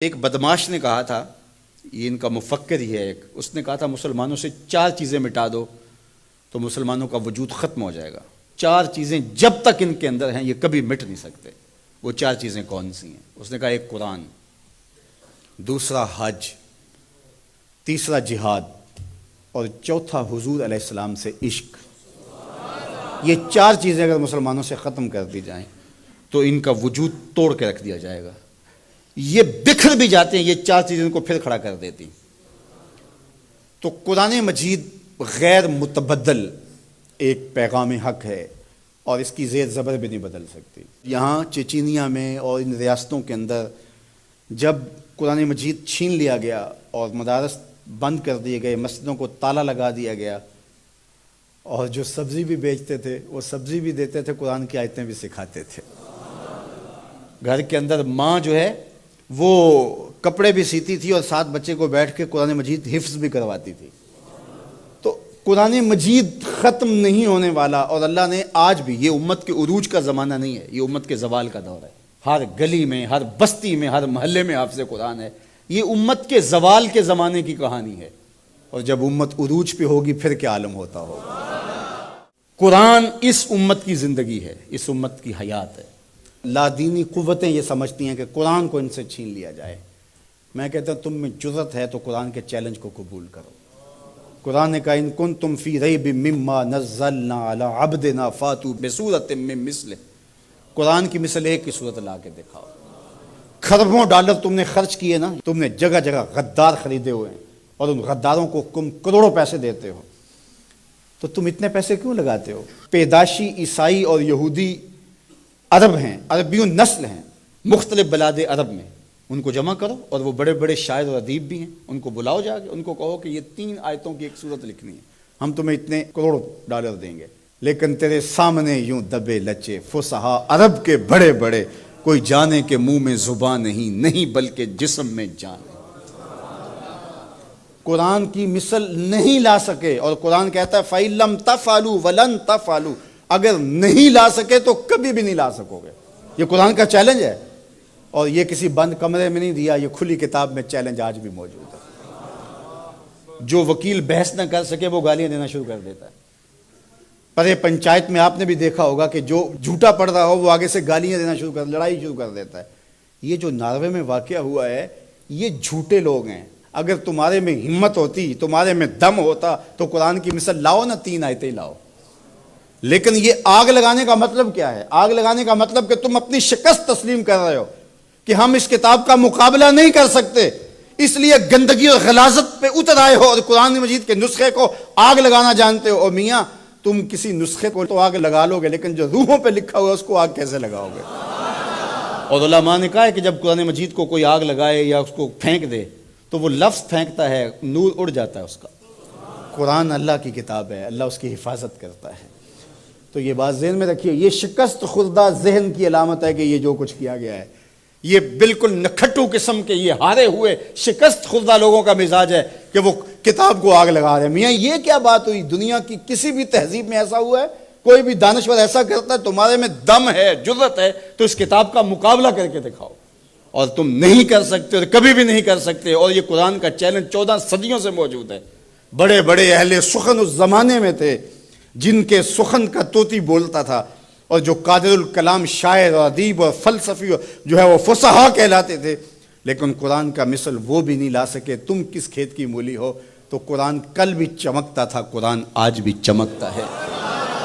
ایک بدماش نے کہا تھا، یہ ان کا مفکر ہی ہے ایک، اس نے کہا تھا مسلمانوں سے 4 چیزیں مٹا دو تو مسلمانوں کا وجود ختم ہو جائے گا۔ 4 چیزیں جب تک ان کے اندر ہیں یہ کبھی مٹ نہیں سکتے۔ وہ 4 چیزیں کون سی ہیں؟ اس نے کہا ایک قرآن، دوسرا حج، تیسرا جہاد، اور چوتھا حضور علیہ السلام سے عشق۔ یہ 4 چیزیں اگر مسلمانوں سے ختم کر دی جائیں تو ان کا وجود توڑ کے رکھ دیا جائے گا۔ یہ بکھر بھی جاتے ہیں، یہ 4 چیزیں ان کو پھر کھڑا کر دیتی۔ تو قرآن مجید غیر متبدل ایک پیغام حق ہے اور اس کی زیر زبر بھی نہیں بدل سکتی۔ یہاں چچینیا میں اور ان ریاستوں کے اندر جب قرآن مجید چھین لیا گیا اور مدارس بند کر دیے گئے، مسجدوں کو تالا لگا دیا گیا، اور جو سبزی بھی بیچتے تھے وہ سبزی بھی دیتے تھے، قرآن کی آیتیں بھی سکھاتے تھے۔ گھر کے اندر ماں جو ہے وہ کپڑے بھی سیتی تھی اور ساتھ بچے کو بیٹھ کے قرآن مجید حفظ بھی کرواتی تھی۔ تو قرآن مجید ختم نہیں ہونے والا، اور اللہ نے آج بھی، یہ امت کے عروج کا زمانہ نہیں ہے، یہ امت کے زوال کا دور ہے۔ ہر گلی میں، ہر بستی میں، ہر محلے میں حافظ قرآن ہے۔ یہ امت کے زوال کے زمانے کی کہانی ہے، اور جب امت عروج پہ ہوگی پھر کیا عالم ہوتا ہوگا۔ قرآن اس امت کی زندگی ہے، اس امت کی حیات ہے۔ لادینی قوتیں یہ سمجھتی ہیں کہ قرآن کو ان سے چھین لیا جائے۔ میں کہتا ہوں تم میں جرأت ہے تو قرآن کے چیلنج کو قبول کرو۔ قرآن نے کہا ان کنتم فی ریب مما نزلنا علی عبدنا فاتوا بسورۃ من مثلہ۔ قرآن کی مثل ایک کی صورت لا کے دکھاؤ۔ کھربوں ڈالر تم نے خرچ کیے نا، تم نے جگہ جگہ غدار خریدے ہوئے ہیں اور ان غداروں کو تم کروڑوں پیسے دیتے ہو، تو تم اتنے پیسے کیوں لگاتے ہو؟ پیدائشی عیسائی اور یہودی عرب ہیں، عربیوں نسل ہیں مختلف بلاد عرب میں، ان کو جمع کرو، اور وہ بڑے بڑے شاعر اور ادیب بھی ہیں، ان کو بلاؤ جا کے، ان کو کہو کہ یہ 3 آیتوں کی ایک صورت لکھنی ہے، ہم تمہیں اتنے کروڑ ڈالر دیں گے۔ لیکن تیرے سامنے یوں دبے لچے فصحا عرب کے بڑے بڑے، کوئی جانے کہ منہ میں زبان نہیں بلکہ جسم میں جان ہے۔ قرآن کی مثل نہیں لا سکے، اور قرآن کہتا ہے فَإِن لَمْ تَفْعَلُوا وَلَن تَفْعَلُوا، اگر نہیں لا سکے تو کبھی بھی نہیں لا سکو گے۔ یہ قرآن کا چیلنج ہے، اور یہ کسی بند کمرے میں نہیں دیا، یہ کھلی کتاب میں چیلنج آج بھی موجود ہے۔ جو وکیل بحث نہ کر سکے وہ گالیاں دینا شروع کر دیتا ہے۔ پرے پنچایت میں آپ نے بھی دیکھا ہوگا کہ جو جھوٹا پڑ رہا ہو وہ آگے سے گالیاں دینا شروع کر، لڑائی شروع کر دیتا ہے۔ یہ جو ناروے میں واقعہ ہوا ہے، یہ جھوٹے لوگ ہیں۔ اگر تمہارے میں ہمت ہوتی، تمہارے میں دم ہوتا تو قرآن کی مثل لاؤ نا، 3 آیتیں لاؤ۔ لیکن یہ آگ لگانے کا مطلب کیا ہے؟ آگ لگانے کا مطلب کہ تم اپنی شکست تسلیم کر رہے ہو کہ ہم اس کتاب کا مقابلہ نہیں کر سکتے، اس لیے گندگی اور غلاظت پہ اتر آئے ہو اور قرآن مجید کے نسخے کو آگ لگانا جانتے ہو۔ اور میاں تم کسی نسخے کو تو آگ لگا لو گے، لیکن جو روحوں پہ لکھا ہوا ہے اس کو آگ کیسے لگاؤ گے؟ اور علماء نے کہا ہے کہ جب قرآن مجید کو کوئی آگ لگائے یا اس کو پھینک دے تو وہ لفظ پھینکتا ہے، نور اڑ جاتا ہے اس کا۔ قرآن اللہ کی کتاب ہے، اللہ اس کی حفاظت کرتا ہے۔ تو یہ بات ذہن میں رکھیے، یہ شکست خوردہ ذہن کی علامت ہے کہ یہ جو کچھ کیا گیا ہے، یہ بالکل نکھٹو قسم کے، یہ ہارے ہوئے شکست خوردہ لوگوں کا مزاج ہے کہ وہ کتاب کو آگ لگا رہے ہیں۔ میاں یہ کیا بات ہوئی؟ دنیا کی کسی بھی تہذیب میں ایسا ہوا ہے؟ کوئی بھی دانشور ایسا کرتا ہے؟ تمہارے میں دم ہے، جرأت ہے تو اس کتاب کا مقابلہ کر کے دکھاؤ، اور تم نہیں کر سکتے اور کبھی بھی نہیں کر سکتے۔ اور یہ قرآن کا چیلنج 14 صدیوں سے موجود ہے۔ بڑے بڑے اہل سخن اس زمانے میں تھے جن کے سخن کا طوطی بولتا تھا، اور جو قادر الکلام شاعر اور ادیب اور فلسفی جو ہے وہ فصحا کہلاتے تھے، لیکن قرآن کا مثل وہ بھی نہیں لا سکے۔ تم کس کھیت کی مولی ہو؟ تو قرآن کل بھی چمکتا تھا، قرآن آج بھی چمکتا ہے،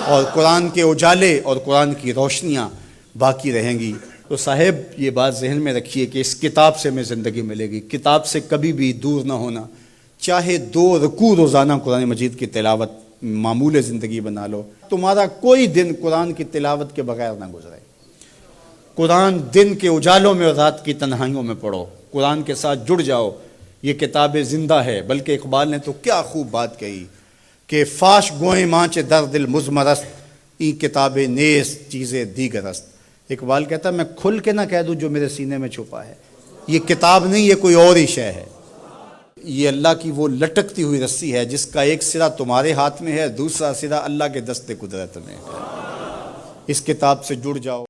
اور قرآن کے اجالے اور قرآن کی روشنیاں باقی رہیں گی۔ تو صاحب یہ بات ذہن میں رکھیے کہ اس کتاب سے ہمیں زندگی ملے گی، کتاب سے کبھی بھی دور نہ ہونا۔ چاہے 2 رکوع روزانہ قرآن مجید کی تلاوت معمول زندگی بنا لو، تمہارا کوئی دن قرآن کی تلاوت کے بغیر نہ گزرے۔ قرآن دن کے اجالوں میں اور رات کی تنہائیوں میں پڑھو، قرآن کے ساتھ جڑ جاؤ۔ یہ کتاب زندہ ہے، بلکہ اقبال نے تو کیا خوب بات کہی کہ فاش گوئیں مانچ در دل مزمرست، این کتاب نیز چیزیں دیگر است۔ اقبال کہتا ہے میں کھل کے نہ کہہ دوں جو میرے سینے میں چھپا ہے، یہ کتاب نہیں، یہ کوئی اور ہی شے ہے۔ یہ اللہ کی وہ لٹکتی ہوئی رسی ہے جس کا ایک سرا تمہارے ہاتھ میں ہے، دوسرا سرا اللہ کے دست قدرت میں ہے۔ اس کتاب سے جڑ جاؤ۔